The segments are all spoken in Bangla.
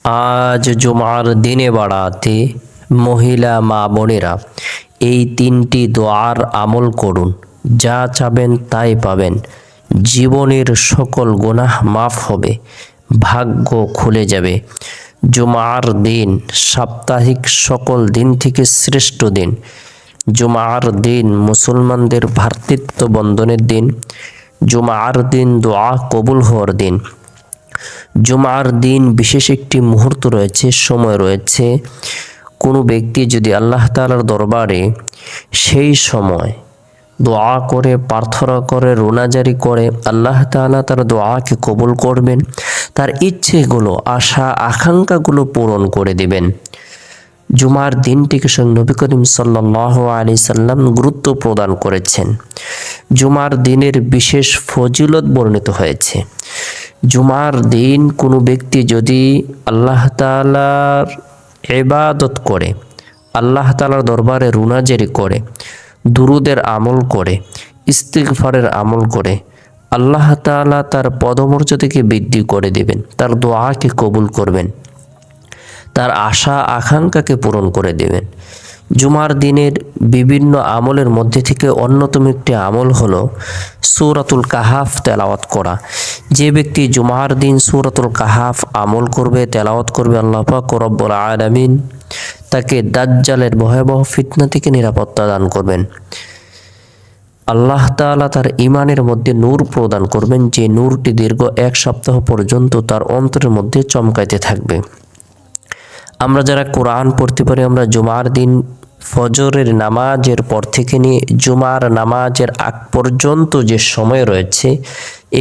আজ জুমার দিনে বাড়াতে মহিলা মা বোনেরা এই তিনটি দোয়ার আমল করুন। যা চাবেন তাই পাবেন। জীবনের সকল গুনাহ মাফ হবে, ভাগ্য খুলে যাবে। জুমার দিন সাপ্তাহিক সকল দিন থেকে শ্রেষ্ঠ দিন। জুমার দিন মুসলমানদের ভ্রাতৃত্ব বন্ধনের দিন। জুমার দিন দোয়া কবুল হওয়ার দিন। জুমার দিন বিশেষ একটি মুহূর্ত রয়েছে, সময় রয়েছে। কোনো ব্যক্তি যদি আল্লাহ তাআলার দরবারে সেই সময় দোয়া করে, প্রার্থনা করে, রোনাজারি করে, আল্লাহ তাআলা তার দোয়াকে কবুল করবেন, তার ইচ্ছেগুলো, আশা আকাঙ্ক্ষাগুলো পূরণ করে দিবেন। জুমার দিনটিকে স্বয়ং নবী করিম সাল্লাল্লাহু আলাইহি সাল্লাম গুরুত্ব প্রদান করেছেন। জুমার দিনের বিশেষ ফজিলত বর্ণিত হয়েছে। জুমার দিন কোনো ব্যক্তি যদি আল্লাহ তাআলার ইবাদত করে, আল্লাহ তাআলার দরবারে রুনাজারি করে, দুরুদের আমল করে, ইস্তিগফারের আমল করে, আল্লাহ তাআলা তার পদমর্যাদাকে বৃদ্ধি করে দিবেন, তার দোয়াকে কবুল করবেন, তার আশা আকাঙ্ক্ষাকে পূরণ করে দেবেন। জুমার দিনের বিভিন্ন আমলের মধ্যে থেকে অন্যতম একটি আমল হলো সূরাতুল কাহাফ তেলাওয়াত করা। যে ব্যক্তি জুমার দিন সূরাতুল কাহাফ আমল করবে, তেলাওয়াত করবে, আল্লাহ পাক রব্বুল আলামিন তাকে দাজ্জালের ভয়াবহ ফিতনা থেকে নিরাপত্তা দান করবেন। আল্লাহ তাআলা তার ঈমানের মধ্যে নূর প্রদান করবেন, যে নূরটি দীর্ঘ 1 সপ্তাহ পর্যন্ত তার অন্তরের মধ্যে চমকাইতে থাকবে। আমরা যারা কোরআন পড়তে পারি, আমরা জুমার দিন ফজরের নামাজের পর থেকে নিয়ে জুমার নামাজের আগ পর্যন্ত যে সময় রয়েছে,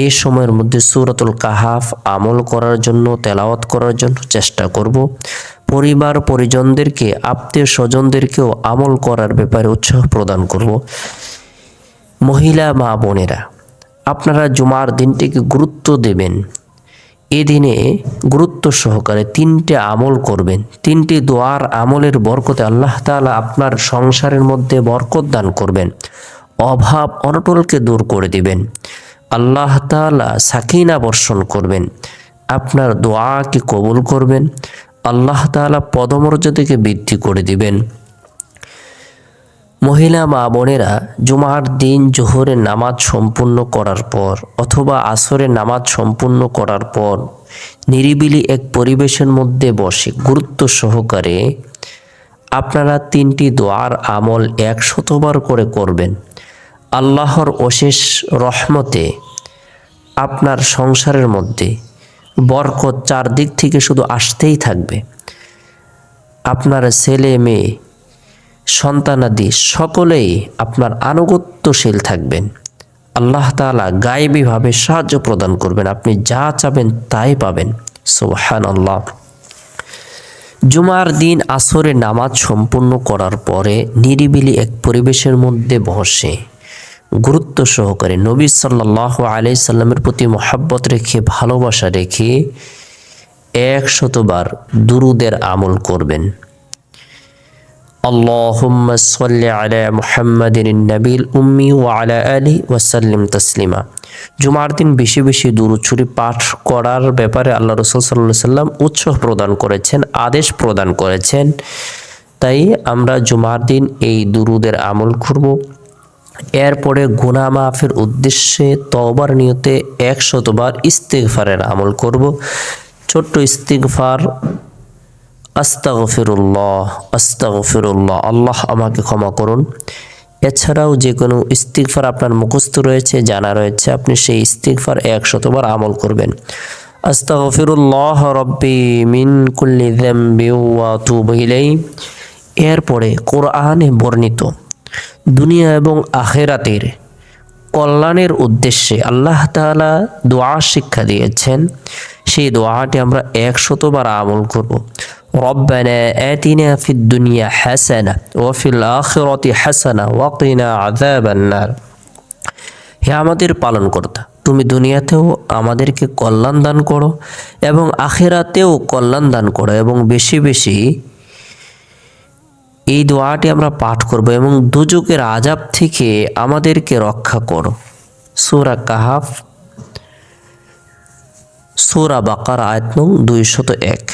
এই সময়ের মধ্যে সূরাতুল কাহাফ আমল করার জন্য, তেলাওয়াত করার জন্য চেষ্টা করব। পরিবার পরিজনদেরকে, আত্মীয় স্বজনদেরকেও আমল করার ব্যাপারে উৎসাহ প্রদান করব। মহিলা মা বোনেরা, আপনারা জুমার দিনটিকে গুরুত্ব দেবেন। এই দিনে গুরুত্ব সহকারে 3টে আমল করবেন। 3টি দোয়ার আমলের বরকতে আল্লাহ তাআলা আপনার সংসারের মধ্যে বরকত দান করবেন, অভাব অনটনকে দূর করে দিবেন। আল্লাহ তাআলা সাকিনা বর্ষণ করবেন, আপনার দোয়াকে কবুল করবেন, আল্লাহ তাআলা পদমর্যাদাকে বৃদ্ধি করে দিবেন। মহিলা মা বোনেরা, জুমার দিন জোহরের নামাজ সম্পূর্ণ করার পর অথবা আসরের নামাজ সম্পূর্ণ করার পর নিরিবিলি এক পরিবেশের মধ্যে বসে গুরুত্ব সহকারে আপনারা 3টি দোয়ার আমল 100বার করে করবেন। আল্লাহর অশেষ রহমতে আপনার সংসারের মধ্যে বরকত চারদিক থেকে শুধু আসতেই থাকবে। আপনার ছেলে মেয়ে সন্তানাদি সকলেই আপনার আনুগত্যশীল থাকবেন। আল্লাহ তাআলা গায়েবীভাবে সাহায্য প্রদান করবেন, আপনি যা চাবেন তাই পাবেন। সুবহানাল্লাহ। জুমার দিন আসরের নামাজ সম্পূর্ণ করার পরে নিরিবিলি এক পরিবেশের মধ্যে বসে গুরুত্ব সহকারে নবী সাল্লাল্লাহু আলাইহি সাল্লামের প্রতি মহব্বত রেখে, ভালোবাসা রেখে 100বার দুরুদের আমল করবেন। আল্লাহুম্মা সাল্লি আলা মুহাম্মাদিন নবীল উম্মি ওয়া আলা আলিহি ওয়া সাল্লিম তাসলিমা। জুমার দিন বেশি বেশি দুরূদ শরীফ পাঠ করার ব্যাপারে আল্লাহ রাসূল সাল্লাল্লাহু আলাইহি সাল্লাম উৎসাহ প্রদান করেছেন, আদেশ প্রদান করেছেন। তাই আমরা জুমার দিন এই দুরুদের আমল করব। এরপরে গুনাহ মাফের উদ্দেশ্যে তওবার নিয়তে 100বার ইস্তিগফারের আমল করব। ছোট্ট ইস্তিগফার, আস্তাগফিরুল্লাহ আস্তাগফিরুল্লাহ, আল্লাহ আমাকে ক্ষমা করুন। এছাড়াও যে কোনো ইস্তিগফার আপনার মুখস্থ রয়েছে, জানা রয়েছে, আপনি সেই ইস্তিগফার 100বার আমল করবেন। আস্তাগফিরুল্লাহ রব্বি মিন কুল্লি যামবি ওয়া আতুবু ইলাইহি। এরপরে কোরআনে বর্ণিত দুনিয়া এবং আখিরাতের কল্যাণের উদ্দেশ্যে আল্লাহ তাআলা দোয়া শিক্ষা দিয়েছেন, সেই দোয়াটি আমরা 100বার আমল করব। রব্বানা আতিনা ফিদ দুনিয়া হাসানা ওয়া ফিল আখিরাতি হাসানা ওয়া কিনা আযাবান নার। হে আমাদের পালনকর্তা, তুমি দুনিয়াতেও আমাদেরকে কল্যাণ দান করো এবং আখিরাতেও কল্যাণ দান করো, এবং বেশি বেশি এই দোয়াটি আমরা পাঠ করব, এবং দুজকের আযাব থেকে আমাদেরকে রক্ষা করো। সূরা কাহাফ, সূরা বাকারা আয়াত নং 201।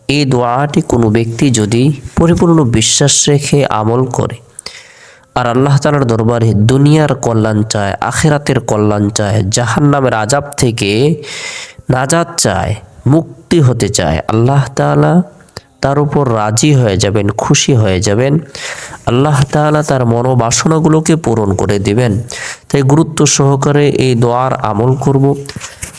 এই দোয়াটি কোনো ব্যক্তি যদি পরিপূর্ণ বিশ্বাস রেখে আমল করে আর আল্লাহ তাআলার দরবারে দুনিয়ার কল্যাণ চায়, আখিরাতের কল্যাণ চায়, জাহান্নামের আযাব থেকে নাজাত চায়, মুক্তি হতে চায়, আল্লাহ তাআলা তার উপর রাজি হয়ে যাবেন, খুশি হয়ে যাবেন, আল্লাহ তাআলা তার মনোবাসনাগুলোকে পূরণ করে দিবেন। তাই গুরুত্ব সহকারে এই দোয়ার আমল করব।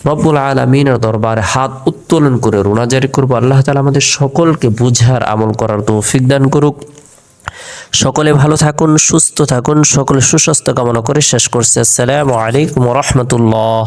রব্বুল আলামিনের দরবারে হাত উত্তোলন করে রোনাজারি করব। আল্লাহ তাআলা আমাদের সকলকে বুঝার আমল করার তৌফিক দান করুক। সকলে ভালো থাকুন, সুস্থ থাকুন, সকলে সুস্বাস্থ্য কামনা করে শেষ করছি। আসসালামু আলাইকুম ওয়া রাহমাতুল্লাহ।